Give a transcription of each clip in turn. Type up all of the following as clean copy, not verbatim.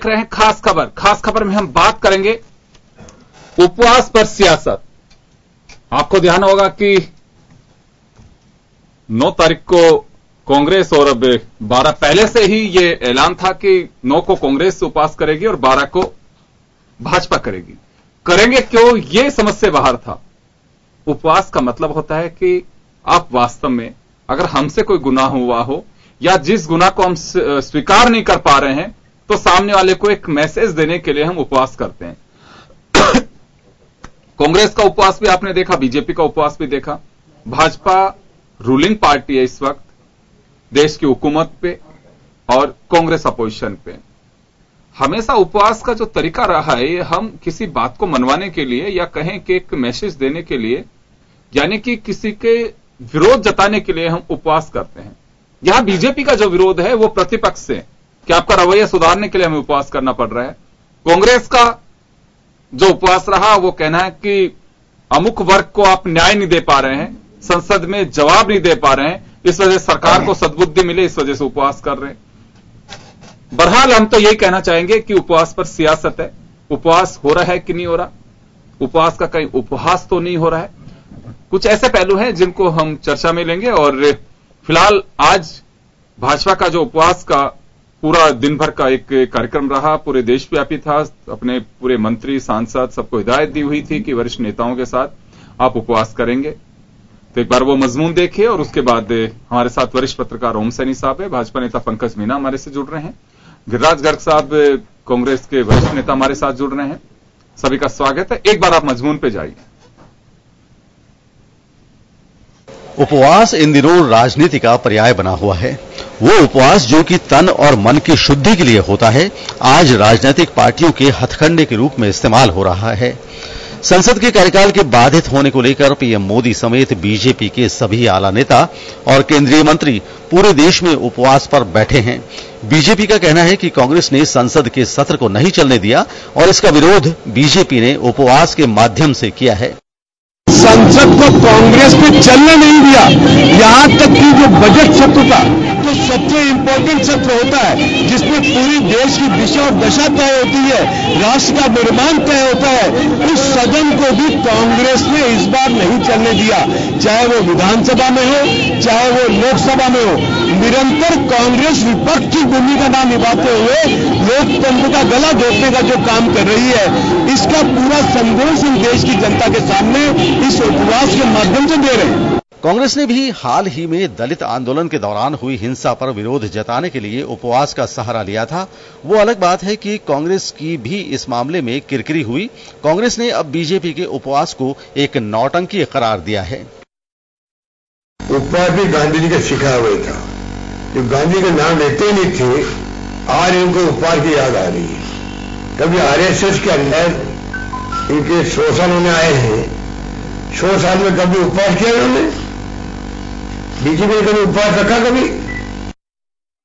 रहे हैं खास खबर। खास खबर में हम बात करेंगे उपवास पर सियासत। आपको ध्यान होगा कि 9 तारीख को कांग्रेस और अब 12 पहले से ही ये ऐलान था कि 9 को कांग्रेस उपवास करेगी और 12 को भाजपा करेगी। करेंगे क्यों, ये समझ से बाहर था। उपवास का मतलब होता है कि आप वास्तव में अगर हमसे कोई गुनाह हुआ हो या जिस गुनाह को हम स्वीकार नहीं कर पा रहे हैं तो सामने वाले को एक मैसेज देने के लिए हम उपवास करते हैं। कांग्रेस का उपवास भी आपने देखा, बीजेपी का उपवास भी देखा। भाजपा रूलिंग पार्टी है इस वक्त देश की हुकूमत पे और कांग्रेस अपोजिशन पे। हमेशा उपवास का जो तरीका रहा है ये हम किसी बात को मनवाने के लिए या कहें कि एक मैसेज देने के लिए, यानी कि किसी के विरोध जताने के लिए हम उपवास करते हैं। यहां बीजेपी का जो विरोध है वो प्रतिपक्ष से कि आपका रवैया सुधारने के लिए हमें उपवास करना पड़ रहा है। कांग्रेस का जो उपवास रहा वो कहना है कि अमुक वर्ग को आप न्याय नहीं दे पा रहे हैं, संसद में जवाब नहीं दे पा रहे हैं, इस वजह से सरकार को सद्बुद्धि मिले, इस वजह से उपवास कर रहे हैं। बहरहाल हम तो यही कहना चाहेंगे कि उपवास पर सियासत है। उपवास हो रहा है कि नहीं हो रहा, उपवास का कहीं उपहास तो नहीं हो रहा है। कुछ ऐसे पहलू हैं जिनको हम चर्चा में लेंगे। और फिलहाल आज भाजपा का जो उपवास का पूरा दिन भर का एक कार्यक्रम रहा, पूरे देशव्यापी था। अपने पूरे मंत्री सांसद सबको हिदायत दी हुई थी कि वरिष्ठ नेताओं के साथ आप उपवास करेंगे। तो एक बार वो मजमून देखिए और उसके बाद हमारे साथ वरिष्ठ पत्रकार ओम सैनी साहब है, भाजपा नेता पंकज मीना हमारे से जुड़ रहे हैं, गिरिराज गर्ग साहब कांग्रेस के वरिष्ठ नेता हमारे साथ जुड़ रहे हैं। सभी का स्वागत है। एक बार आप मजमून पे जाइए। उपवास इन दिनों राजनीति का पर्याय बना हुआ है। वो उपवास जो कि तन और मन की शुद्धि के लिए होता है, आज राजनीतिक पार्टियों के हथकंडे के रूप में इस्तेमाल हो रहा है। संसद के कार्यकाल के बाधित होने को लेकर पीएम मोदी समेत बीजेपी के सभी आला नेता और केंद्रीय मंत्री पूरे देश में उपवास पर बैठे हैं। बीजेपी का कहना है कि कांग्रेस ने संसद के सत्र को नहीं चलने दिया और इसका विरोध बीजेपी ने उपवास के माध्यम से किया है। संसद को कांग्रेस ने चलने नहीं दिया। यहां तक कि जो बजट सत्र था, तो सबसे इंपॉर्टेंट सत्र होता है जिसमें पूरी देश की दिशा और दशा तय होती है, राष्ट्र का निर्माण तय होता है, उस सदन को भी कांग्रेस ने इस बार नहीं चलने दिया। चाहे वो विधानसभा में हो, चाहे वो लोकसभा में हो, निरंतर कांग्रेस विपक्ष की भूमिका ना निभाते हुए लोकतंत्र का गला घोटने का जो काम कर रही है, इसका पूरा संदेश हम देश की जनता के सामने इस उपवास के माध्यम से दे रहे हैं। कांग्रेस ने भी हाल ही में दलित आंदोलन के दौरान हुई हिंसा पर विरोध जताने के लिए उपवास का सहारा लिया था। वो अलग बात है कि कांग्रेस की भी इस मामले में किरकिरी हुई। कांग्रेस ने अब बीजेपी के उपवास को एक नौटंकी करार दिया है। उपवास भी गांधी जी का सिखाया हुआ था, जो गांधी का नाम लेते ही नहीं थे, आज इनको उपवास की याद आ रही है। कभी आरएसएस के अंदर इनके 100 साल होने आए हैं, 100 साल में कभी उपवास किया उन्होंने? बीजेपी ने कभी उपवास रखा कभी?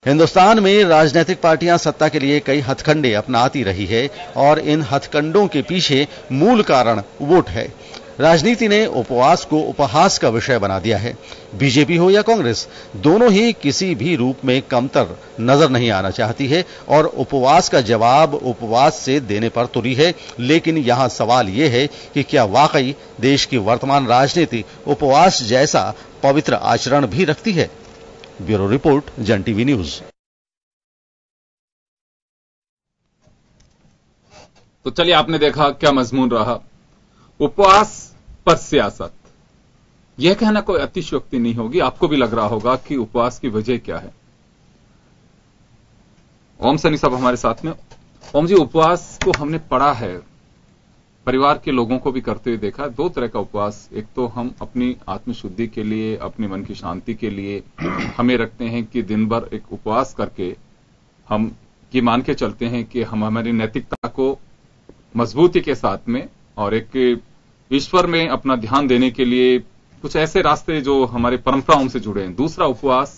हिंदुस्तान में राजनीतिक पार्टियां सत्ता के लिए कई हथकंडे अपनाती रही है और इन हथकंडों के पीछे मूल कारण वोट है। राजनीति ने उपवास को उपहास का विषय बना दिया है। बीजेपी हो या कांग्रेस, दोनों ही किसी भी रूप में कमतर नजर नहीं आना चाहती है और उपवास का जवाब उपवास से देने पर तुली है। लेकिन यहां सवाल यह है कि क्या वाकई देश की वर्तमान राजनीति उपवास जैसा पवित्र आचरण भी रखती है? ब्यूरो रिपोर्ट, जन टीवी न्यूज। तो चलिए, आपने देखा क्या मजमून रहा। उपवास पर सियासत, यह कहना कोई अतिशयोक्ति नहीं होगी। आपको भी लग रहा होगा कि उपवास की वजह क्या है। ओम सैनी साहब हमारे साथ में। ओम जी, उपवास को हमने पढ़ा है, परिवार के लोगों को भी करते हुए देखा। 2 तरह का उपवास, एक तो हम अपनी आत्मशुद्धि के लिए, अपने मन की शांति के लिए हमें रखते हैं कि दिन भर एक उपवास करके हम ये मान के चलते हैं कि हम हमारी नैतिकता को मजबूती के साथ में और एक ईश्वर में अपना ध्यान देने के लिए कुछ ऐसे रास्ते जो हमारे परंपराओं से जुड़े हैं। दूसरा उपवास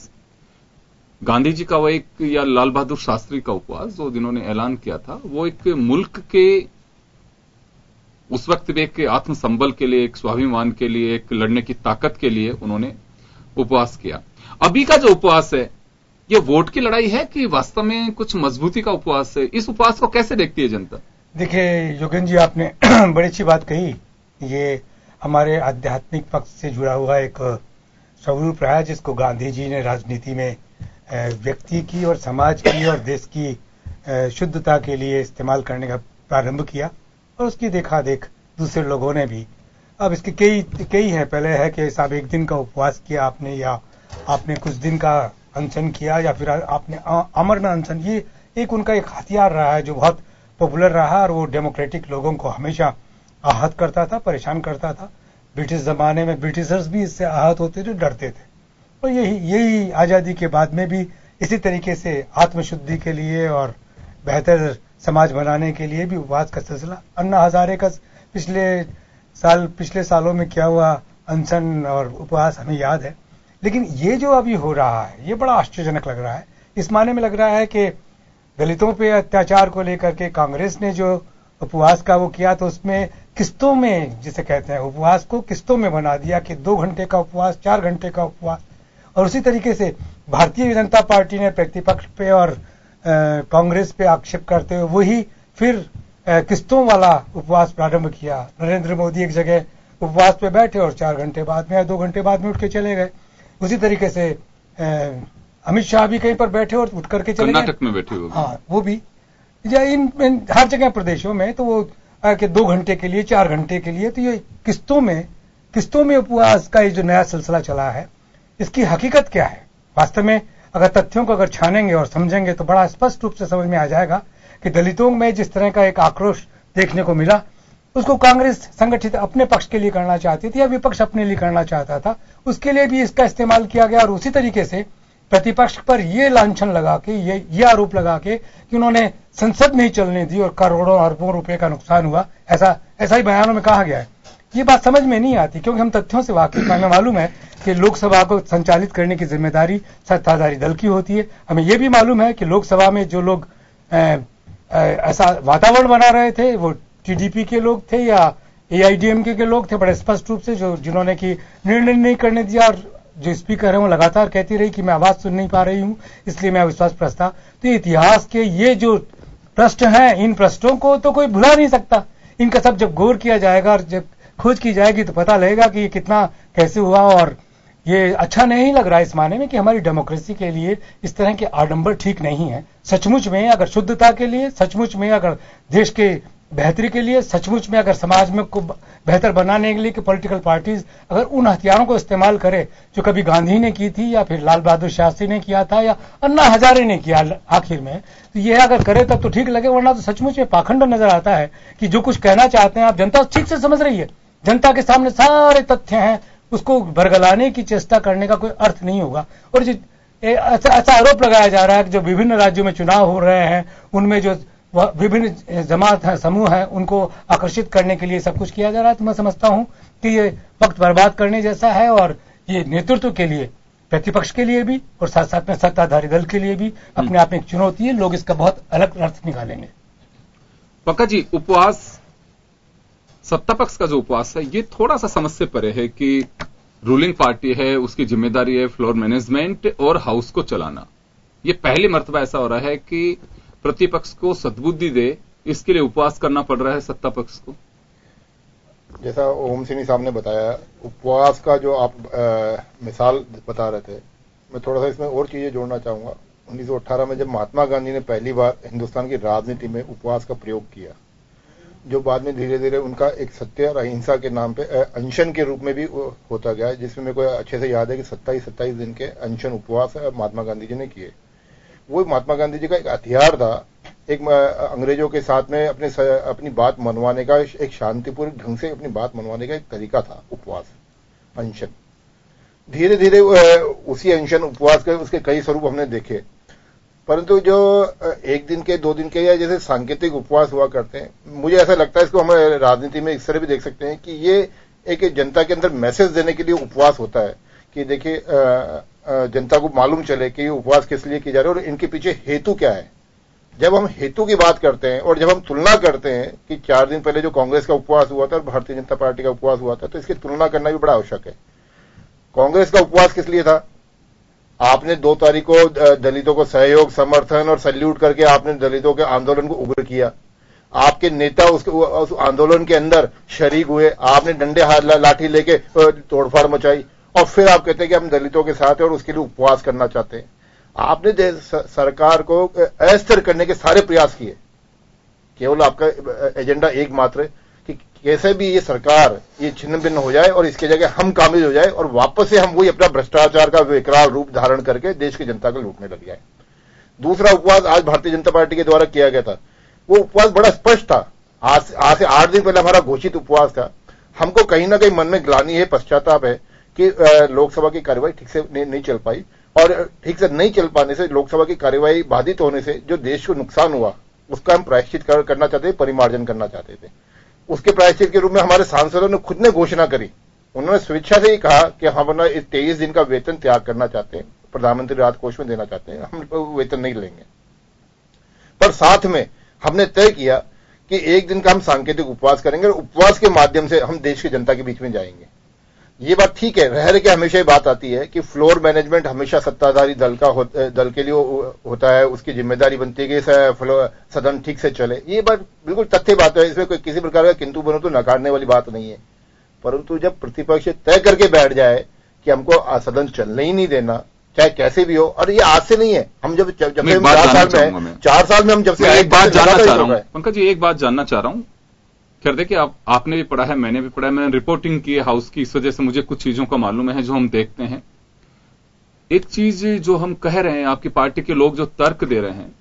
गांधी जी का वो एक, या लाल बहादुर शास्त्री का उपवास जो जिन्होंने ऐलान किया था, वो एक मुल्क के उस वक्त भी एक आत्मसंबल के लिए, एक स्वाभिमान के लिए, एक लड़ने की ताकत के लिए उन्होंने उपवास किया। अभी का जो उपवास है ये वोट की लड़ाई है कि वास्तव में कुछ मजबूती का उपवास है? इस उपवास को कैसे देखती है जनता? देखिए योगेंद्र जी, आपने बड़ी अच्छी बात कही। ये हमारे आध्यात्मिक पक्ष से जुड़ा हुआ एक स्वरूप रहा है जिसको गांधी जी ने राजनीति में व्यक्ति की और समाज की और देश की शुद्धता के लिए इस्तेमाल करने का प्रारंभ किया, और उसकी देखा देख दूसरे लोगों ने भी। अब इसके कई है। पहले है कि साहब एक दिन का उपवास किया आपने, या आपने कुछ दिन का अनशन किया, या फिर आपने अमरना अनशन। ये एक उनका एक हथियार रहा है जो बहुत पॉपुलर रहा, और वो डेमोक्रेटिक लोगों को हमेशा आहत करता था, परेशान करता था। ब्रिटिश जमाने में ब्रिटिशर्स भी इससे आहत होते थे, डरते थे। और यही आजादी के बाद में भी इसी तरीके से आत्मशुद्धि के लिए और बेहतर समाज बनाने के लिए भी उपवास का सिलसिला। अन्ना हजारे का पिछले सालों में क्या हुआ अनशन और उपवास हमें याद है। लेकिन ये जो अभी हो रहा है ये बड़ा आश्चर्यजनक लग रहा है। इस माने में लग रहा है कि दलितों पे अत्याचार को लेकर के कांग्रेस ने जो उपवास का वो किया, तो उसमें किस्तों में, जिसे कहते हैं, उपवास को किस्तों में बना दिया कि 2 घंटे का उपवास, 4 घंटे का उपवास। और उसी तरीके से भारतीय जनता पार्टी ने प्रतिपक्ष पे और कांग्रेस पे आक्षेप करते हुए वही फिर किस्तों वाला उपवास प्रारंभ किया। नरेंद्र मोदी एक जगह उपवास पे बैठे और 4 घंटे बाद में या 2 घंटे बाद में उठ के चले गए। उसी तरीके से अमित शाह भी कहीं पर बैठे और उठ करके चले गए। कर्नाटक में बैठे हुए, हाँ, वो भी इन हर जगह प्रदेशों में, तो वो कि 2 घंटे के लिए, 4 घंटे के लिए। तो ये किस्तों में उपवास का ये जो नया सिलसिला चला है, इसकी हकीकत क्या है? वास्तव में अगर तथ्यों को अगर छानेंगे और समझेंगे तो बड़ा स्पष्ट रूप से समझ में आ जाएगा कि दलितों में जिस तरह का एक आक्रोश देखने को मिला, उसको कांग्रेस संगठित अपने पक्ष के लिए करना चाहती थी या विपक्ष अपने लिए करना चाहता था, उसके लिए भी इसका इस्तेमाल किया गया। और उसी तरीके से प्रतिपक्ष पर यह लांछन लगा के, ये आरोप लगा के कि उन्होंने संसद नहीं चलने दी और करोड़ों अरबों रुपए का नुकसान हुआ, ऐसा ही बयानों में कहा गया है। ये बात समझ में नहीं आती, क्योंकि हम तथ्यों से वाकिफ हैं। हमें मालूम है कि लोकसभा को संचालित करने की जिम्मेदारी सत्ताधारी दल की होती है। हमें यह भी मालूम है कि लोकसभा में जो लोग ऐसा वातावरण बना रहे थे वो टीडीपी के लोग थे या एआईडीएमके के लोग थे, बड़े स्पष्ट रूप से, जिन्होंने कि निर्णय नहीं करने दिया। और जो स्पीकर है वो लगातार कहती रही कि मैं आवाज सुन नहीं पा रही हूं, इसलिए मैं अविश्वास प्रस्ताव। तो इतिहास के ये जो प्रश्न हैं, इन प्रश्नों को तो कोई भुला नहीं सकता। इनका सब जब गौर किया जाएगा और जब खोज की जाएगी तो पता लगेगा कि ये कितना कैसे हुआ। और ये अच्छा नहीं लग रहा है इस माने में कि हमारी डेमोक्रेसी के लिए इस तरह के आडंबर ठीक नहीं है। सचमुच में अगर शुद्धता के लिए, सचमुच में अगर देश के बेहतरी के लिए, सचमुच में अगर समाज में को बेहतर बनाने के लिए कि पॉलिटिकल पार्टीज अगर उन हथियारों को इस्तेमाल करे जो कभी गांधी ने की थी या फिर लाल बहादुर शास्त्री ने किया था या अन्ना हजारे ने किया आखिर में, तो यह अगर करे तब तो ठीक लगे, वरना तो सचमुच में पाखंड नजर आता है कि जो कुछ कहना चाहते हैं आप, जनता ठीक से समझ रही है, जनता के सामने सारे तथ्य हैं, उसको बरगलाने की चेष्टा करने का कोई अर्थ नहीं होगा। और जो ऐसा आरोप लगाया जा रहा है कि जो विभिन्न राज्यों में चुनाव हो रहे हैं उनमें जो विभिन्न जमात है, समूह है, उनको आकर्षित करने के लिए सब कुछ किया जा रहा है, तो मैं समझता हूं कि ये वक्त बर्बाद करने जैसा है। और ये नेतृत्व के लिए, प्रतिपक्ष के लिए भी और साथ साथ में सत्ताधारी दल के लिए भी अपने आप में एक चुनौती है। लोग इसका बहुत अलग अर्थ निकालेंगे। पक्का जी, उपवास, सत्ता पक्ष का जो उपवास है ये थोड़ा सा समझ से परे है कि रूलिंग पार्टी है, उसकी जिम्मेदारी है फ्लोर मैनेजमेंट और हाउस को चलाना। ये पहली मर्तबा ऐसा हो रहा है कि प्रतिपक्ष को सद्बुद्धि दे, इसके लिए उपवास करना पड़ रहा है सत्ता पक्ष को। जैसा ओम सिंह साहब ने बताया, उपवास का जो आप मिसाल बता रहे थे, मैं थोड़ा सा इसमें और चीजें जोड़ना चाहूंगा। 1918 में जब महात्मा गांधी ने पहली बार हिंदुस्तान की राजनीति में उपवास का प्रयोग किया, जो बाद में धीरे धीरे उनका एक सत्य और अहिंसा के नाम पे अनशन के रूप में भी होता गया, जिसमें मेरे को अच्छे से याद है कि 27 दिन के अनशन उपवास महात्मा गांधी जी ने किए। वो महात्मा गांधी जी का एक हथियार था, एक अंग्रेजों के साथ में अपनी बात मनवाने का, एक शांतिपूर्ण ढंग से अपनी बात मनवाने का एक तरीका था उपवास, अनशन। धीरे धीरे उसी अनशन उपवास के उसके कई स्वरूप हमने देखे, परंतु जो 1 दिन के 2 दिन के या जैसे सांकेतिक उपवास हुआ करते हैं, मुझे ऐसा लगता है इसको हम राजनीति में इस तरह भी देख सकते हैं कि ये एक जनता के अंदर मैसेज देने के लिए उपवास होता है कि देखिए जनता को मालूम चले कि ये उपवास किस लिए किया जा रहा है और इनके पीछे हेतु क्या है। जब हम हेतु की बात करते हैं और जब हम तुलना करते हैं कि 4 दिन पहले जो कांग्रेस का उपवास हुआ था और भारतीय जनता पार्टी का उपवास हुआ था, तो इसकी तुलना करना भी बड़ा आवश्यक है। कांग्रेस का उपवास किस लिए था? आपने 2 तारीख को दलितों को सहयोग, समर्थन और सैल्यूट करके आपने दलितों के आंदोलन को उग्र किया। आपके नेता उस आंदोलन के अंदर शरीक हुए, आपने डंडे हाथ लाठी लेके तोड़फाड़ मचाई और फिर आप कहते हैं कि हम दलितों के साथ हैं और उसके लिए उपवास करना चाहते हैं। आपने सरकार को अस्थिर करने के सारे प्रयास किए। केवल आपका एजेंडा एकमात्र है कि कैसे भी ये सरकार ये छिन्न भिन्न हो जाए और इसके जगह हम काबिज हो जाए और वापस से हम वही अपना भ्रष्टाचार का विकराल रूप धारण करके देश की जनता को लूटने लग जाए। दूसरा उपवास आज भारतीय जनता पार्टी के द्वारा किया गया था, वो उपवास बड़ा स्पष्ट था। आज से 8 दिन पहले हमारा घोषित उपवास था। हमको कहीं ना कहीं मन में ग्लानि है, पश्चाताप है कि लोकसभा की कार्यवाही ठीक से नहीं चल पाई और ठीक से नहीं चल पाने से, लोकसभा की कार्यवाही बाधित होने से जो देश को नुकसान हुआ उसका हम प्रायश्चित करना चाहते थे, परिमार्जन करना चाहते थे। उसके प्रायश्चित के रूप में हमारे सांसदों ने खुद ने घोषणा करी। उन्होंने स्वेच्छा से ही कहा कि हम अपना इस 23 दिन का वेतन त्याग करना चाहते हैं, प्रधानमंत्री राहत कोष में देना चाहते हैं, हम वेतन नहीं लेंगे। पर साथ में हमने तय किया कि 1 दिन का हम सांकेतिक उपवास करेंगे और उपवास के माध्यम से हम देश की जनता के बीच में जाएंगे। ये बात ठीक है, रह के हमेशा ये बात आती है कि फ्लोर मैनेजमेंट हमेशा सत्ताधारी दल के लिए होता है, उसकी जिम्मेदारी बनती है कि सदन ठीक से चले। ये बात बिल्कुल तथ्य बात है, इसमें कोई किसी प्रकार का किंतु बनो तो नकारने वाली बात नहीं है। परंतु जब प्रतिपक्ष तय करके बैठ जाए कि हमको सदन चलने ही नहीं देना, चाहे कैसे भी हो, और ये आज से नहीं है, हम जब 4 साल में हम जब से एक बात जानना चाह रहा हूं पंकज जी, एक बात जानना चाह रहा हूं। खैर देखिए, आपने भी पढ़ा है, मैंने भी पढ़ा है, मैंने रिपोर्टिंग की है हाउस की, इस वजह से मुझे कुछ चीजों का मालूम है जो हम देखते हैं। एक चीज जो हम कह रहे हैं, आपकी पार्टी के लोग जो तर्क दे रहे हैं,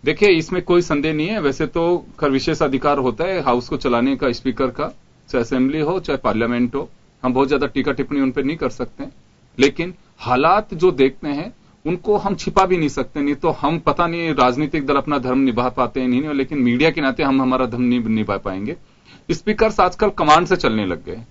देखिए इसमें कोई संदेह नहीं है। वैसे तो खैर विशेष अधिकार होता है हाउस को चलाने का स्पीकर का, चाहे असेंबली हो चाहे पार्लियामेंट हो, हम बहुत ज्यादा टीका टिप्पणी उन पर नहीं कर सकते, लेकिन हालात जो देखते हैं उनको हम छिपा भी नहीं सकते। नहीं तो हम पता नहीं राजनीतिक दल अपना धर्म निभा पाते हैं नहीं, लेकिन मीडिया के नाते हम हमारा धर्म नहीं निभा पाएंगे। स्पीकर्स आजकल कमांड से चलने लग गए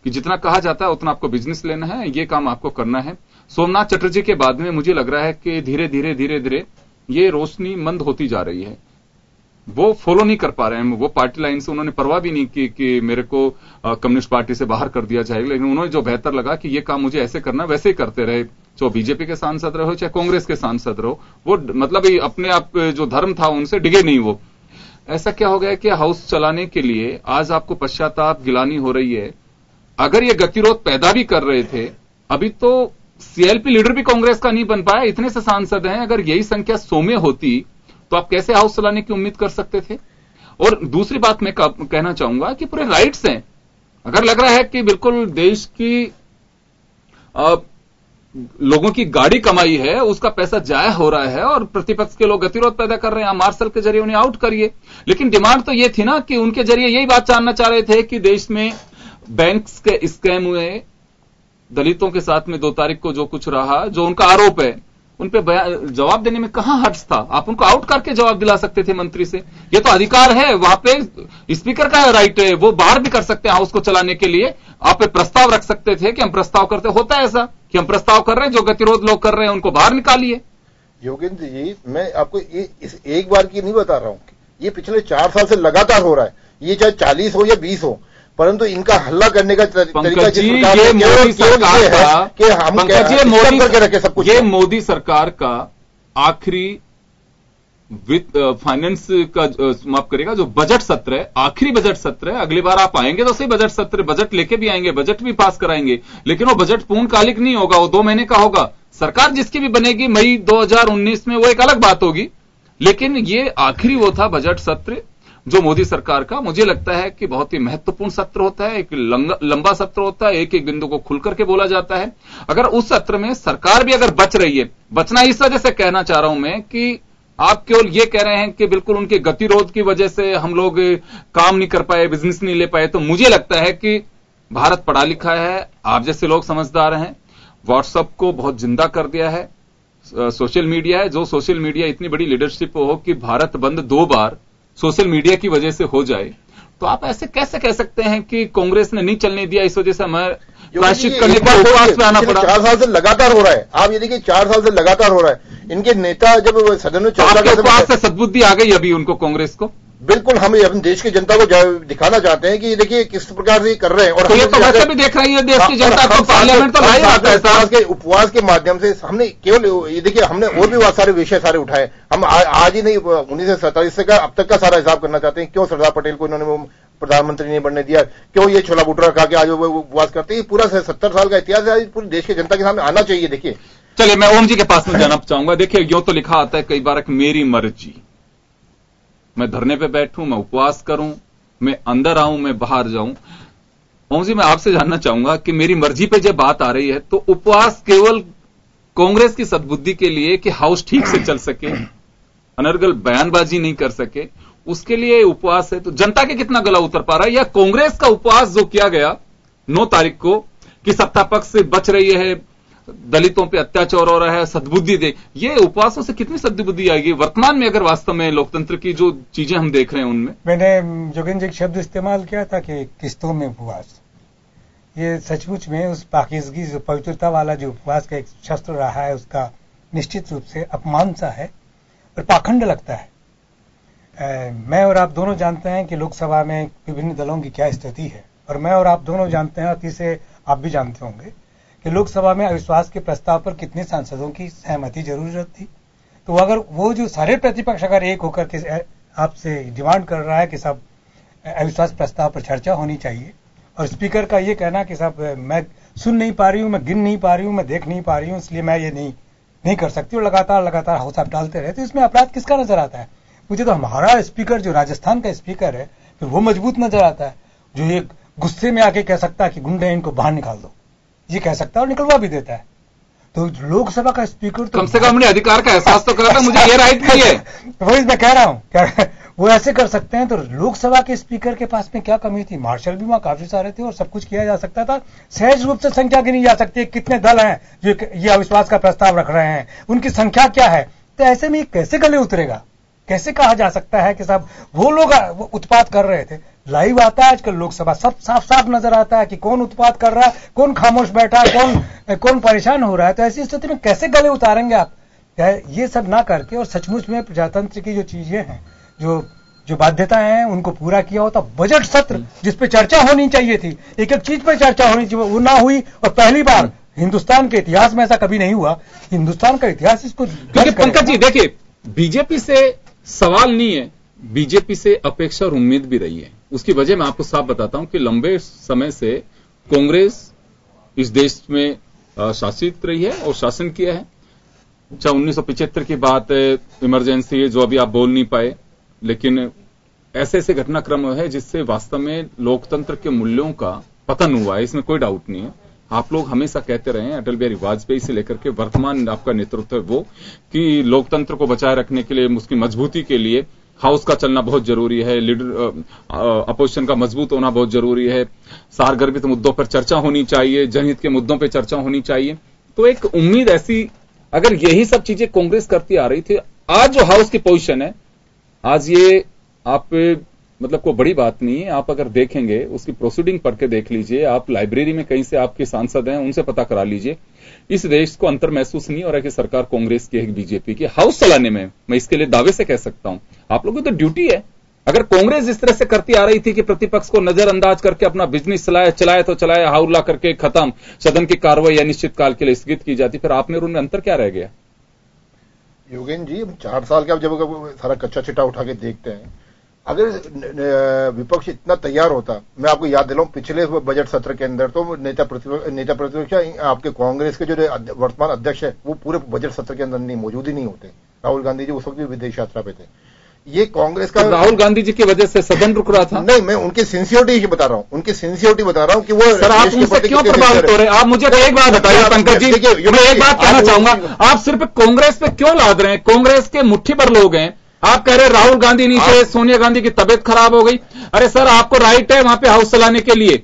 कि जितना कहा जाता है उतना आपको बिजनेस लेना है, ये काम आपको करना है। सोमनाथ चटर्जी के बाद में मुझे लग रहा है कि धीरे धीरे ये रोशनी मंद होती जा रही है। वो फॉलो नहीं कर पा रहे हैं, वो पार्टी लाइन से उन्होंने परवाह भी नहीं की कि मेरे को कम्युनिस्ट पार्टी से बाहर कर दिया जाएगा, लेकिन उन्होंने जो बेहतर लगा कि ये काम मुझे ऐसे करना, वैसे ही करते रहे। चाहे बीजेपी के सांसद रहो चाहे कांग्रेस के सांसद रहो, वो मतलब अपने आप जो धर्म था उनसे डिगे नहीं। वो ऐसा क्या हो गया कि हाउस चलाने के लिए आज आपको पश्चाताप, गिलानी हो रही है। अगर ये गतिरोध पैदा भी कर रहे थे, अभी तो सीएलपी लीडर भी कांग्रेस का नहीं बन पाया, इतने से सांसद हैं। अगर यही संख्या 100 में होती तो आप कैसे हाउस चलाने की उम्मीद कर सकते थे? और दूसरी बात मैं कहना चाहूंगा कि पूरे राइट्स हैं। अगर लग रहा है कि बिल्कुल देश की लोगों की गाड़ी कमाई है, उसका पैसा जाया हो रहा है और प्रतिपक्ष के लोग गतिरोध पैदा कर रहे हैं, मार्शल के जरिए उन्हें आउट करिए। लेकिन डिमांड तो ये थी ना कि उनके जरिए यही बात जानना चाह रहे थे कि देश में बैंक्स के स्कैम हुए, दलितों के साथ में 2 तारीख को जो कुछ रहा, जो उनका आरोप है, उन पे जवाब देने में कहां हर्ज था? आप उनको आउट करके जवाब दिला सकते थे मंत्री से। ये तो अधिकार है, वहां पे स्पीकर का राइट है, वो बाहर भी कर सकते हैं हाउस को चलाने के लिए। आप पे प्रस्ताव रख सकते थे कि हम प्रस्ताव करते, होता है ऐसा कि हम प्रस्ताव कर रहे हैं, जो गतिरोध लोग कर रहे हैं उनको बाहर निकालिए। योगेंद्र जी, मैं आपको इस एक बार की नहीं बता रहा हूं, ये पिछले 4 साल से लगातार हो रहा है। ये चाहे 40 हो या 20 हो, परंतु इनका हल्ला करने का तरीका जिस प्रकार ये मोदी सरकार का, कि हम ये मोदी सरकार का आखिरी वित्त फाइनेंस का माफ करेगा जो बजट सत्र है, आखिरी बजट सत्र है। अगली बार आप आएंगे तो सही बजट सत्र, बजट लेके भी आएंगे, बजट भी पास कराएंगे, लेकिन वो बजट पूर्णकालिक नहीं होगा, वो 2 महीने का होगा। सरकार जिसकी भी बनेगी मई 2019 में, वो एक अलग बात होगी। लेकिन ये आखिरी वो था बजट सत्र जो मोदी सरकार का, मुझे लगता है कि बहुत ही महत्वपूर्ण सत्र होता है, एक लंबा सत्र होता है, एक एक बिंदु को खुल करके बोला जाता है। अगर उस सत्र में सरकार भी अगर बच रही है, बचना इस वजह से कहना चाह रहा हूं मैं कि आप केवल ये कह रहे हैं कि बिल्कुल उनके गतिरोध की वजह से हम लोग काम नहीं कर पाए, बिजनेस नहीं ले पाए, तो मुझे लगता है कि भारत पढ़ा लिखा है, आप जैसे लोग समझदार हैं, व्हाट्सएप को बहुत जिंदा कर दिया है, सोशल मीडिया है, जो सोशल मीडिया इतनी बड़ी लीडरशिप हो कि भारत बंद 2 बार सोशल मीडिया की वजह से हो जाए, तो आप ऐसे कैसे कह सकते हैं कि कांग्रेस ने नहीं चलने दिया, इस वजह से हमें प्रायश्चित करने का उपवास में आना पड़ा? 4 साल से लगातार हो रहा है। आप ये देखिए 4 साल से लगातार हो रहा है। इनके नेता जब सदन में चर्चा करते हैं, से सद्बुद्धि आ गई अभी उनको, कांग्रेस को बिल्कुल हम अपने देश की जनता को दिखाना चाहते हैं कि देखिए किस प्रकार से कर रहे हैं। और तो ये तो वैसे भी देख रही है देश की जनता को, पार्लियामेंट तो ला ही आता है साहब। उपवास के माध्यम से हमने केवल ये देखिए, हमने और भी बहुत सारे विषय सारे उठाए। हम आज ही नहीं 1947 से का अब तक का सारा हिसाब करना चाहते हैं। क्यों सरदार पटेल को इन्होंने प्रधानमंत्री नहीं बनने दिया, क्यों ये छोला भटूरा खा के आज वो उपवास करते हैं। पूरा 70 साल का इतिहास आज पूरी देश की जनता के सामने आना चाहिए। देखिए, चलिए मैं ओम जी के पास में जाना चाहूंगा। देखिए यूं तो लिखा आता है कई बार कि मेरी मर्जी, मैं धरने पे बैठूं, मैं उपवास करूं, मैं अंदर आऊं, मैं बाहर जाऊं। ओम जी मैं आपसे जानना चाहूंगा कि मेरी मर्जी पे जब बात आ रही है तो उपवास केवल कांग्रेस की सद्बुद्धि के लिए कि हाउस ठीक से चल सके, अनर्गल बयानबाजी नहीं कर सके, उसके लिए उपवास है। तो जनता के कितना गला उतर पा रहा है, या कांग्रेस का उपवास जो किया गया 9 तारीख को कि सत्ता पक्ष से बच रही है, दलितों पे अत्याचार हो रहा है, सद्बुद्धि दे, ये उपवासों से कितनी सद्बुद्धि आएगी वर्तमान में, अगर वास्तव में लोकतंत्र की जो चीजें हम देख रहे हैं उनमें। मैंने जोगेंद्र जी एक शब्द इस्तेमाल किया था कि किस्तों में उपवास, ये सचमुच में उस पाकीज़गी, जो पवित्रता वाला जो उपवास का एक शस्त्र रहा है, उसका निश्चित रूप से अपमान सा है और पाखंड लगता है। मैं और आप दोनों जानते हैं कि लोकसभा में विभिन्न दलों की क्या स्थिति है, और मैं और आप दोनों जानते हैं, अति से आप भी जानते होंगे कि लोकसभा में अविश्वास के प्रस्ताव पर कितने सांसदों की सहमति जरूरत थी। तो अगर वो जो सारे प्रतिपक्ष अगर एक होकर के आपसे डिमांड कर रहा है कि साहब अविश्वास प्रस्ताव पर चर्चा होनी चाहिए, और स्पीकर का ये कहना कि साहब मैं सुन नहीं पा रही हूं, मैं गिन नहीं पा रही हूं, मैं देख नहीं पा रही हूं, इसलिए मैं ये नहीं कर सकती, और लगातार हाउस आप डालते रहे, तो इसमें अपराध किसका नजर आता है? मुझे तो हमारा स्पीकर जो राजस्थान का स्पीकर है फिर वो मजबूत नजर आता है, जो ये गुस्से में आके कह सकता है कि गुंडे इनको बाहर निकाल दो, ये कह सकता है और निकलवा भी देता है। तो लोकसभा का स्पीकर तो कम से कम हमने अधिकार का एहसास तो करा था, मुझे ये राइट नहीं है। वही मैं कह रहा हूं, क्या वो ऐसे कर सकते हैं? तो लोकसभा के स्पीकर के पास में क्या कमी थी? मार्शल भी वहां काफी सारे थे और सब कुछ किया जा सकता था। सहज रूप से संख्या गिनी जा सकती है, कितने दल हैं जो ये अविश्वास का प्रस्ताव रख रहे हैं, उनकी संख्या क्या है। तो ऐसे में कैसे गले उतरेगा? कैसे कहा जा सकता है कि साहब वो लोग उत्पात कर रहे थे? लाइव आता है आजकल लोकसभा, सब साफ साफ नजर आता है कि कौन उत्पात कर रहा है, कौन खामोश बैठा है, कौन परेशान हो रहा है। तो ऐसी स्थिति में कैसे गले उतारेंगे आप? ये सब ना करके और सचमुच में प्रजातंत्र की जो चीजें हैं, जो बाध्यताएं हैं, उनको पूरा किया होता। बजट सत्र जिस पे चर्चा होनी चाहिए थी, एक एक चीज पर चर्चा होनी चाहिए, वो ना हुई। और पहली बार हिंदुस्तान के इतिहास में ऐसा कभी नहीं हुआ। हिंदुस्तान का इतिहास इसको, क्योंकि पंकज जी देखिए, बीजेपी से सवाल नहीं है, बीजेपी से अपेक्षा और उम्मीद भी रही है। उसकी वजह मैं आपको साफ बताता हूं कि लंबे समय से कांग्रेस इस देश में शासित रही है और शासन किया है। चाहे 1975 की बात है, इमरजेंसी है जो अभी आप बोल नहीं पाए, लेकिन ऐसे ऐसे घटनाक्रम है जिससे वास्तव में लोकतंत्र के मूल्यों का पतन हुआ है, इसमें कोई डाउट नहीं है। आप लोग हमेशा कहते रहे हैं, अटल बिहारी वाजपेयी से लेकर के वर्तमान आपका नेतृत्व है वो, कि लोकतंत्र को बचाए रखने के लिए, उसकी मजबूती के लिए हाउस का चलना बहुत जरूरी है, लीडर अपोजिशन का मजबूत होना बहुत जरूरी है, सारगर्भित मुद्दों पर चर्चा होनी चाहिए, जनहित के मुद्दों पर चर्चा होनी चाहिए। तो एक उम्मीद ऐसी, अगर यही सब चीजें कांग्रेस करती आ रही थी, आज जो हाउस की पोजीशन है, आज ये आप मतलब कोई बड़ी बात नहीं है। आप अगर देखेंगे उसकी प्रोसीडिंग पढ़ के देख लीजिए, आप लाइब्रेरी में कहीं से आपके सांसद हैं उनसे पता करा लीजिए। इस देश को अंतर महसूस नहीं हो रहा है कि सरकार कांग्रेस की है, बीजेपी की। हाउस चलाने में मैं इसके लिए दावे से कह सकता हूं, आप लोगों की तो ड्यूटी है। अगर कांग्रेस इस तरह से करती आ रही थी कि प्रतिपक्ष को नजरअंदाज करके अपना बिजनेस चलाए तो चलाए, हाउला करके खत्म, सदन की कार्रवाई अनिश्चित काल के लिए स्थगित की जाती, फिर आप में और उनमें अंतर क्या रह गया? योगेंद्र जी, 4 साल का जब सारा कच्चा चिट्टा उठा के देखते हैं, अगर विपक्ष इतना तैयार होता, मैं आपको याद दिलाऊं, पिछले बजट सत्र के अंदर तो नेता प्रतिपक्ष आपके कांग्रेस के जो वर्तमान अध्यक्ष है वो पूरे बजट सत्र के अंदर नहीं मौजूद ही नहीं होते। राहुल गांधी जी उस वक्त भी विदेश यात्रा पे थे। ये कांग्रेस का, राहुल गांधी जी की वजह से सदन रुक रहा था। नहीं, मैं उनकी सिंसियरिटी बता रहा हूं, उनकी सिंसियरिटी बता रहा हूं कि वो सर आप उनसे क्यों प्रभावित हो रहे हैं? आप मुझे तो एक बात बताइए पंकज जी, मैं एक बात कहना चाहूंगा, आप सिर्फ कांग्रेस पे क्यों लाद रहे हैं? कांग्रेस के मुट्ठी भर लोग हैं, आप कह रहे राहुल गांधी नीचे, सोनिया गांधी की तबीयत खराब हो गई। अरे सर, आपको राइट है वहां पे हाउस चलाने के लिए,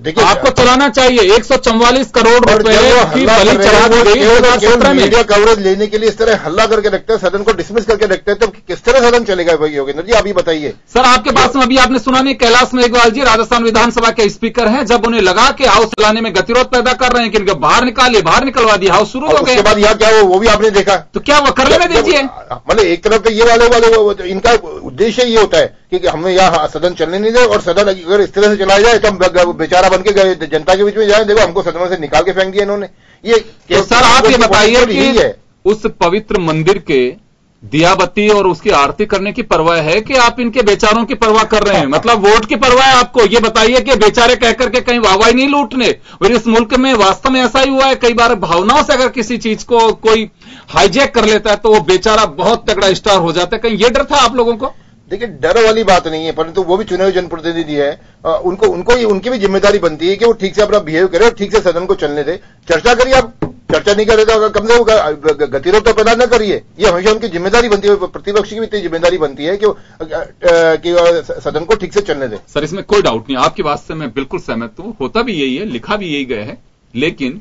देखिए आपको चलाना चाहिए। 144 करोड़ रुपए की बलि चढ़ा दी गई 2017 में। मीडिया कवरेज लेने के लिए इस तरह हल्ला करके रखते हैं, सदन को डिसमिस करके रखते हैं, तो किस तरह सदन चलेगा भाई योगेंद्र जी, आप ही बताइए। सर आपके पास में अभी आपने सुना नहीं, कैलाश मेघवाल जी राजस्थान विधानसभा के स्पीकर हैं, जब उन्हें लगा कि हाउस चलाने में गतिरोध पैदा कर रहे हैं कि इनको बाहर निकालिए, बाहर निकलवा दिया, हाउस शुरू हो गया। उसके बाद यहाँ क्या वो भी आपने देखा, तो क्या वो कर लेने दीजिए। मतलब एक तरफ तो ये वाले इनका उद्देश्य ये होता है कि हमें यहाँ सदन चलने नहीं दे, और सदन अगर इस तरह से चलाया जाए तो हम बेचारा बन के जनता के बीच में जाए, देखो हमको सदन से निकाल के फेंक दिया इन्होंने। ये तो सर आप ये बताइए कि उस पवित्र मंदिर के दिया बत्ती और उसकी आरती करने की परवाह है कि आप इनके बेचारों की परवाह कर रहे हैं? मतलब वोट की परवाह है आपको? ये बताइए कि बेचारे कह करके कहीं वाहवाही नहीं लूटने। और इस मुल्क में वास्तव में ऐसा ही हुआ है, कई बार भावनाओं से अगर किसी चीज को कोई हाईजैक कर लेता है तो वो बेचारा बहुत तगड़ा स्टार हो जाता है। कहीं ये डर था आप लोगों को? देखिए, डर वाली बात नहीं है, परंतु वो भी चुने हुए जनप्रतिनिधि है, उनको उनकी भी जिम्मेदारी बनती है कि वो ठीक से अपना बिहेव करे और ठीक से सदन को चलने दे। चर्चा करिए, आप चर्चा नहीं कर रहे तो कम से कम गतिरोध तो पैदा न करिए। ये हमेशा उनकी जिम्मेदारी बनती है, प्रतिपक्ष की भी इतनी जिम्मेदारी बनती है कि सदन को ठीक से चलने दे। सर इसमें कोई डाउट नहीं, आपकी बात से मैं बिल्कुल सहमत हूं, होता भी यही है, लिखा भी यही गया है। लेकिन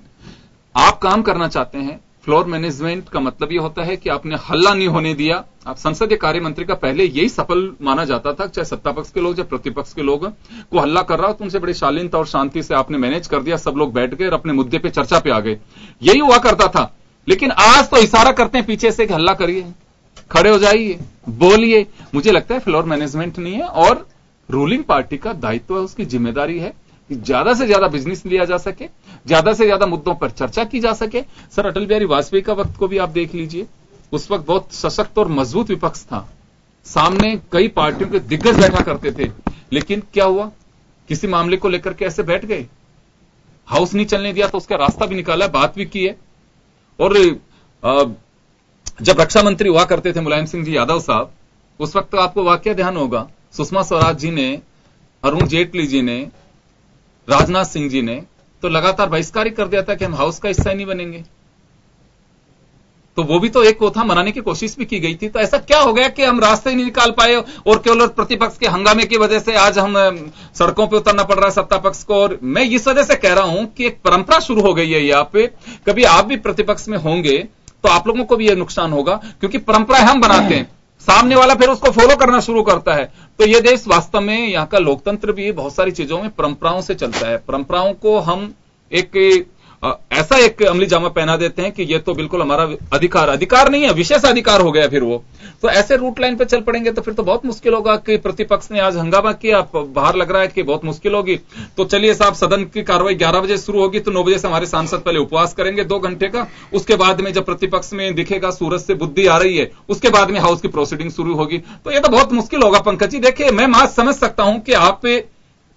आप काम करना चाहते हैं, फ्लोर मैनेजमेंट का मतलब यह होता है कि आपने हल्ला नहीं होने दिया। आप संसदीय कार्य मंत्री का पहले यही सफल माना जाता था, चाहे सत्ता पक्ष के लोग चाहे प्रतिपक्ष के लोग को हल्ला कर रहा हो तो उनसे बड़ी शालीनता और शांति से आपने मैनेज कर दिया, सब लोग बैठ गए और अपने मुद्दे पे चर्चा पे आ गए, यही हुआ करता था। लेकिन आज तो इशारा करते हैं पीछे से कि हल्ला करिए, खड़े हो जाइए, बोलिए। मुझे लगता है फ्लोर मैनेजमेंट नहीं है और रूलिंग पार्टी का दायित्व है, उसकी जिम्मेदारी है कि ज्यादा से ज्यादा बिजनेस लिया जा सके, ज्यादा से ज्यादा मुद्दों पर चर्चा की जा सके। सर अटल बिहारी वाजपेयी का वक्त को भी आप देख लीजिए, उस वक्त बहुत सशक्त और मजबूत विपक्ष था, सामने कई पार्टियों के दिग्गज बैठा करते थे। लेकिन क्या हुआ, किसी मामले को लेकर के ऐसे बैठ गए, हाउस नहीं चलने दिया तो उसका रास्ता भी निकाला, बात भी की है। और जब रक्षा मंत्री हुआ करते थे मुलायम सिंह जी यादव साहब, उस वक्त तो आपको वाकया ध्यान होगा, सुषमा स्वराज जी ने, अरुण जेटली जी ने, राजनाथ सिंह जी ने तो लगातार बहिष्कार ही कर दिया था कि हम हाउस का हिस्सा ही नहीं बनेंगे। तो वो भी तो एक को था, मनाने की कोशिश भी की गई थी। तो ऐसा क्या हो गया कि हम रास्ते ही नहीं निकाल पाए और केवल प्रतिपक्ष के हंगामे की वजह से आज हम सड़कों पे उतरना पड़ रहा है सत्ता पक्ष को? और मैं इस वजह से कह रहा हूं कि एक परंपरा शुरू हो गई है यहाँ पे, कभी आप भी प्रतिपक्ष में होंगे तो आप लोगों को भी यह नुकसान होगा, क्योंकि परंपराएं हम बनाते हैं, सामने वाला फिर उसको फॉलो करना शुरू करता है। तो ये देश वास्तव में, यहाँ का लोकतंत्र भी बहुत सारी चीजों में परंपराओं से चलता है। परंपराओं को हम ऐसा एक अमली जामा पहना देते हैं कि ये तो बिल्कुल हमारा अधिकार नहीं है, विशेष अधिकार हो गया फिर वो। तो ऐसे रूट लाइन पे चल पड़ेंगे तो फिर तो बहुत मुश्किल होगा कि प्रतिपक्ष ने आज हंगामा किया, बाहर लग रहा है कि बहुत मुश्किल होगी। तो चलिए साहब, सदन की कार्रवाई 11 बजे शुरू होगी तो 9 बजे से हमारे सांसद पहले उपवास करेंगे 2 घंटे का, उसके बाद में जब प्रतिपक्ष में दिखेगा सूरज से बुद्धि आ रही है, उसके बाद में हाउस की प्रोसीडिंग शुरू होगी। तो ये तो बहुत मुश्किल होगा पंकज जी। देखिए, मैं समझ सकता हूं कि आप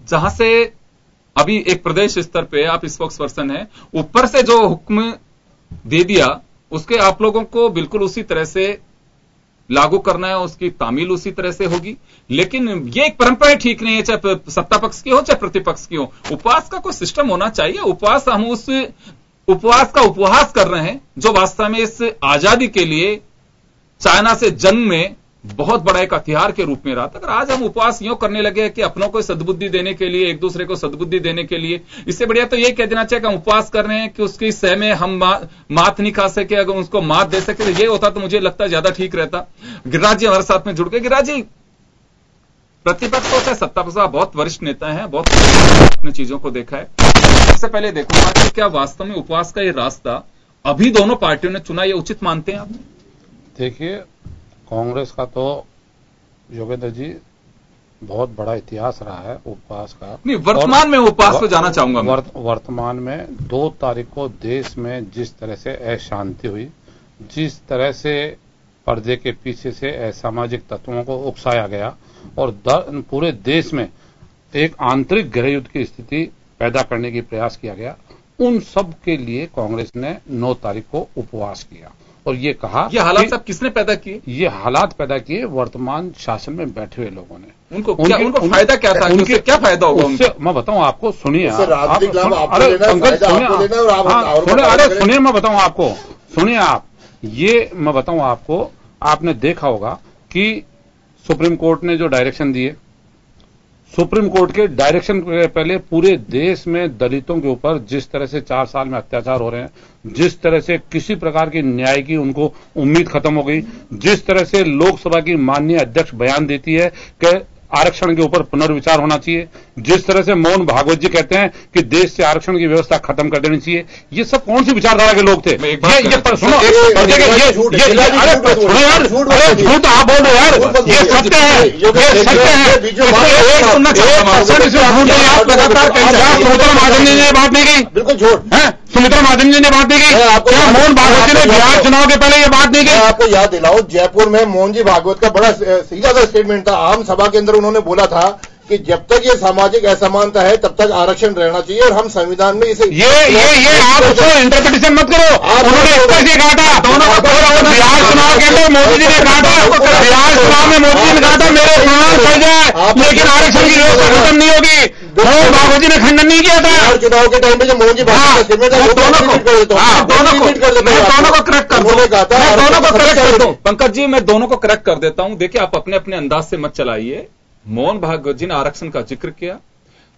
जहां से अभी एक प्रदेश स्तर पे आप स्पोक्स पर्सन है, ऊपर से जो हुक्म दे दिया उसके आप लोगों को बिल्कुल उसी तरह से लागू करना है, उसकी तामील उसी तरह से होगी। लेकिन ये एक परंपरा ठीक नहीं है, चाहे सत्ता पक्ष की हो चाहे प्रतिपक्ष की हो। उपवास का कोई सिस्टम होना चाहिए। उपवास, हम उस उपवास का उपहास कर रहे हैं जो वास्तव में इस आजादी के लिए चाइना से जंग में बहुत बड़ा एक हथियार के रूप में रहा था। अगर आज हम उपवास यूं करने लगे कि अपनों को सद्बुद्धि देने के लिए, एक दूसरे को सद्बुद्धि देने के लिए, इससे बढ़िया तो ये कह देना चाहिए कि हम उपवास कर रहे हैं कि उसकी सह में हम मात नहीं खा सके, अगर उसको मात दे सके तो ये होता तो मुझे लगता ज्यादा ठीक रहता। गिरिराज जी हमारे साथ में जुड़ गए। गिरिराज जी, प्रतिपक्ष हो चाहे सत्ता पक्ष, बहुत वरिष्ठ नेता है, बहुत अपने चीजों को देखा है। सबसे पहले देखूंगा कि क्या वास्तव में उपवास का ये रास्ता अभी दोनों पार्टियों ने चुना, ये उचित मानते हैं आप? देखिए, कांग्रेस का तो योगेंद्र जी बहुत बड़ा इतिहास रहा है उपवास का। नहीं, वर्तमान में उपवास पे जाना चाहूंगा मैं। वर्तमान में 2 तारीख को देश में जिस तरह से अशांति हुई, जिस तरह से पर्दे के पीछे से असामाजिक तत्वों को उकसाया गया और पूरे देश में एक आंतरिक गृह युद्ध की स्थिति पैदा करने की प्रयास किया गया, उन सब के लिए कांग्रेस ने 9 तारीख को उपवास किया और ये कहा, ये हालात सब किसने पैदा किए? ये हालात पैदा किए वर्तमान शासन में बैठे हुए लोगों ने। उनको फायदा क्या था? उनसे क्या फायदा होगा? उससे मैं बताऊं आपको, सुनिए अरे सुनिए, मैं बताऊं आपको, सुनिए आप, ये मैं बताऊं आपको, आपने देखा होगा कि सुप्रीम कोर्ट ने जो डायरेक्शन दिए, सुप्रीम कोर्ट के डायरेक्शन के पहले पूरे देश में दलितों के ऊपर जिस तरह से 4 साल में अत्याचार हो रहे हैं, जिस तरह से किसी प्रकार की न्याय की उनको उम्मीद खत्म हो गई, जिस तरह से लोकसभा की माननीय अध्यक्ष बयान देती है कि आरक्षण के ऊपर पुनर्विचार होना चाहिए। जिस तरह से मोहन भागवत जी कहते हैं कि देश से आरक्षण की व्यवस्था खत्म कर देनी चाहिए, ये सब कौन सी विचारधारा के लोग थे? ये झूठ आप बोल रहे हो यार, ये सत्य है, ये सत्य है। सुमित्रा महाजन जी ने बात नहीं की, बिल्कुल झूठ है। सुमित्रा महाजन जी ने बात नहीं की, क्या मोहन भागवत जी ने बिहार चुनाव के पहले ये बात नहीं की? आपको याद दिलाओ, जयपुर में मोहन जी भागवत का बड़ा सीधा सा स्टेटमेंट था। आम सभा के अंदर उन्होंने बोला था कि जब तक ये सामाजिक असमानता है तब तक आरक्षण रहना चाहिए और हम संविधान में इसे ये आप उसको इंटरप्रिटेशन मत करो। उन्होंने कैसे कहा था? बिहार चुनाव के अंदर मोदी जी ने कहा था, बिहार चुनाव में मोदी जी ने कहा था मेरे प्रमाण चल जाए लेकिन आरक्षण की व्यवस्था खत्म नहीं होगी। मोहन भागवत जी ने खंडन नहीं किया था। बिहार चुनाव के टाइम पे जो मोहन जी भागवत का स्टेटमेंट था दोनों को करेक्ट कर दूं। पंकज जी, मैं दोनों को करेक्ट कर देता हूं। देखिए, आप अपने अपने अंदाज से मत चलाइए। मोहन भागवत जी ने आरक्षण का जिक्र किया।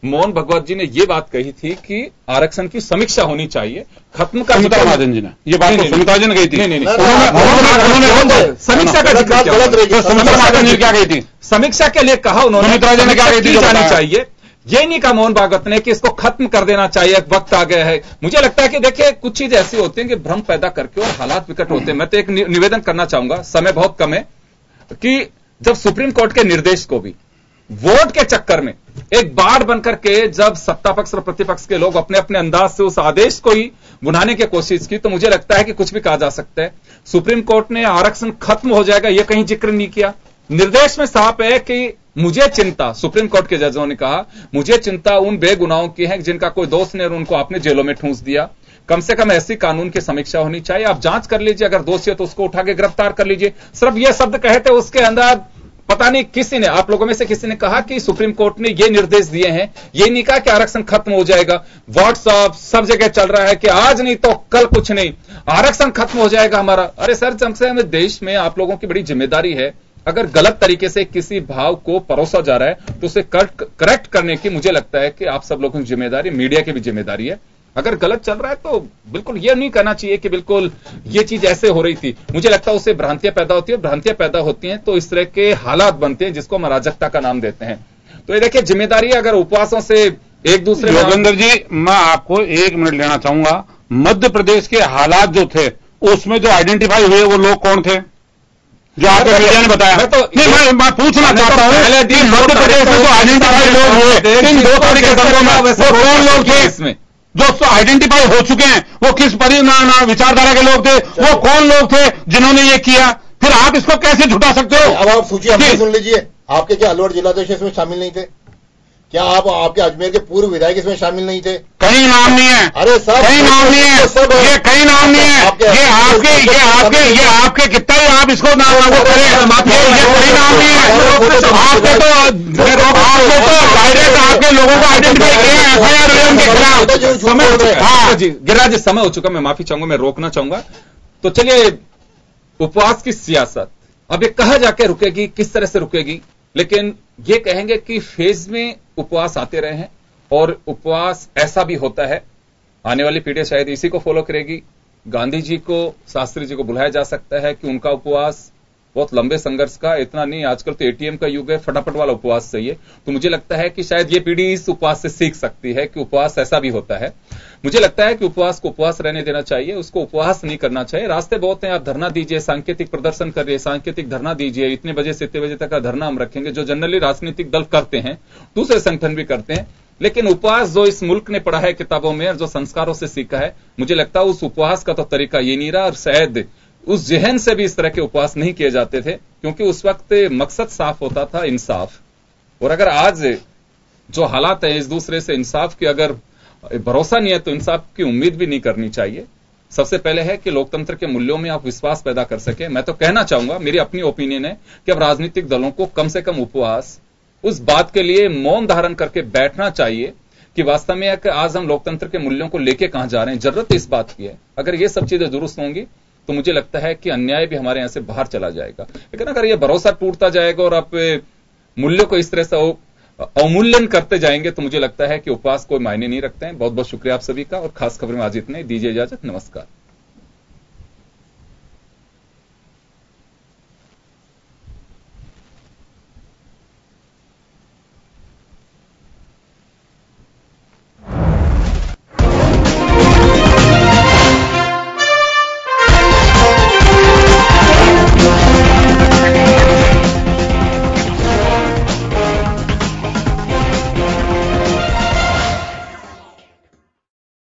मोहन भागवत जी ने यह बात कही थी कि आरक्षण की समीक्षा होनी चाहिए, खत्म का। सुमित्रा महाजन जी ने ये बात सुमित्रा जी ने कही थी। नहीं, समीक्षा का जिक्र किया। सुमित्रा महाजन जी क्या कही थी? समीक्षा के लिए कहा उन्होंने, सुमित्रा जी ने क्या कही थी? जानी चाहिए। ये नहीं कहा मोहन भागवत ने कि इसको खत्म कर देना चाहिए, वक्त आ गया है। मुझे लगता है कि देखिए, कुछ चीजें ऐसी होती हैं कि भ्रम पैदा करके और हालात विकट होते हैं। मैं तो एक निवेदन करना चाहूंगा, समय बहुत कम है, कि जब सुप्रीम कोर्ट के निर्देश को भी वोट के चक्कर में एक बाढ़ बनकर के जब सत्ता पक्ष और प्रतिपक्ष के लोग अपने अपने अंदाज से उस आदेश को ही बुनाने की कोशिश की, तो मुझे लगता है कि कुछ भी कहा जा सकता है। सुप्रीम कोर्ट ने आरक्षण खत्म हो जाएगा यह कहीं जिक्र नहीं किया। निर्देश में साफ है कि मुझे चिंता, सुप्रीम कोर्ट के जजों ने कहा, मुझे चिंता उन बेगुनाहों की है जिनका कोई दोष नहीं और उनको आपने जेलों में ठूंस दिया। कम से कम ऐसी कानून की समीक्षा होनी चाहिए। आप जांच कर लीजिए, अगर दोषी है तो उसको उठा के गिरफ्तार कर लीजिए। सिर्फ ये शब्द कहे थे, उसके अंदर पता नहीं किसी ने, आप लोगों में से किसी ने कहा कि सुप्रीम कोर्ट ने ये निर्देश दिए हैं, ये नहीं कहा कि आरक्षण खत्म हो जाएगा। व्हाट्सएप सब जगह चल रहा है कि आज नहीं तो कल कुछ नहीं, आरक्षण खत्म हो जाएगा हमारा। अरे सर, जब से हमें देश में आप लोगों की बड़ी जिम्मेदारी है, अगर गलत तरीके से किसी भाव को परोसा जा रहा है तो उसे करेक्ट करने की मुझे लगता है कि आप सब लोगों की जिम्मेदारी, मीडिया की भी जिम्मेदारी है। अगर गलत चल रहा है तो बिल्कुल यह नहीं कहना चाहिए कि बिल्कुल ये चीज ऐसे हो रही थी। मुझे लगता है उससे भ्रांतियां पैदा होती है, भ्रांतियां पैदा होती हैं तो इस तरह के हालात बनते हैं जिसको हम अराजकता का नाम देते हैं। तो ये देखिए, जिम्मेदारी अगर उपवासों से एक दूसरे में। योगेंद्र जी, मैं आपको 1 मिनट लेना चाहूंगा। मध्य प्रदेश के हालात जो थे उसमें जो आइडेंटिफाई हुए वो लोग कौन थे जो आपको मीडिया ने बताया? मैं पूछना चाहता हूं, मध्य प्रदेश में जो आइडेंटिफाई लोग हुए इन 2 तारीख के दंगों में वो कौन लोग थे इसमें जो आइडेंटिफाई हो चुके हैं? वो किस विचारधारा के लोग थे? वो कौन लोग थे जिन्होंने ये किया? फिर आप इसको कैसे झुटा सकते हो? अब आप सूची अपनी सुन लीजिए। आपके क्या अलवर जिलाध्यक्ष इसमें शामिल नहीं थे? क्या आपके अजमेर के पूर्व विधायक इसमें शामिल नहीं थे? कहीं नाम नहीं है। अरे सब कहीं नाम नहीं है, ये कहीं नाम नहीं है। ये आपके कितना ही आप इसको नाम लागू करें, ये कहीं नाम नहीं है। आपने तो डायरेक्ट आपके लोगों को आइडेंटिफाई किया है, एफआईआर हुई उनके खिलाफ। हाँ जी, गिरिराज जी, समय हो चुका, मैं माफी चाहूंगा, मैं रोकना चाहूंगा। तो चलिए, उपवास की सियासत अब ये कहा जाके रुकेगी, किस तरह से रुकेगी, लेकिन ये कहेंगे कि फेज में उपवास आते रहे हैं और उपवास ऐसा भी होता है। आने वाली पीढ़ी शायद इसी को फॉलो करेगी। गांधी जी को, शास्त्री जी को बुलाया जा सकता है कि उनका उपवास बहुत लंबे संघर्ष का, इतना नहीं, आजकल तो एटीएम का युग है, फटाफट वाला उपवास चाहिए। तो मुझे लगता है कि शायद ये पीढ़ी इस उपवास से सीख सकती है कि उपवास ऐसा भी होता है। मुझे लगता है कि उपवास को उपवास रहने देना चाहिए, उसको उपवास नहीं करना चाहिए। रास्ते बहुत हैं, आप धरना दीजिए, सांकेतिक प्रदर्शन करिए, सांकेतिक धरना दीजिए, इतने बजे से इतने बजे तक का धरना हम रखेंगे, जो जनरली राजनीतिक दल करते हैं, दूसरे संगठन भी करते हैं। लेकिन उपवास जो इस मुल्क ने पढ़ा है किताबों में और जो संस्कारों से सीखा है, मुझे लगता है उस उपवास का तो तरीका ये नहीं रहा और शायद उस जहन से भी इस तरह के उपवास नहीं किए जाते थे, क्योंकि उस वक्त मकसद साफ होता था, इंसाफ। और अगर आज जो हालात है इस दूसरे से इंसाफ की अगर भरोसा नहीं है तो इंसाफ की उम्मीद भी नहीं करनी चाहिए। सबसे पहले है कि लोकतंत्र के मूल्यों में आप विश्वास पैदा कर सके। मैं तो कहना चाहूंगा, मेरी अपनी ओपिनियन है कि अब राजनीतिक दलों को कम से कम उपवास उस बात के लिए मौन धारण करके बैठना चाहिए कि वास्तव में कि आज हम लोकतंत्र के मूल्यों को लेके कहां जा रहे हैं। जरूरत इस बात की है। अगर ये सब चीजें दुरुस्त होंगी तो मुझे लगता है कि अन्याय भी हमारे यहां से बाहर चला जाएगा। लेकिन अगर ये भरोसा टूटता जाएगा और आप मूल्यों को इस तरह से अवमूल्यन करते जाएंगे तो मुझे लगता है कि उपवास कोई मायने नहीं रखते हैं। बहुत बहुत शुक्रिया आप सभी का, और खास खबर में आज इतने। दीजिए इजाजत, नमस्कार।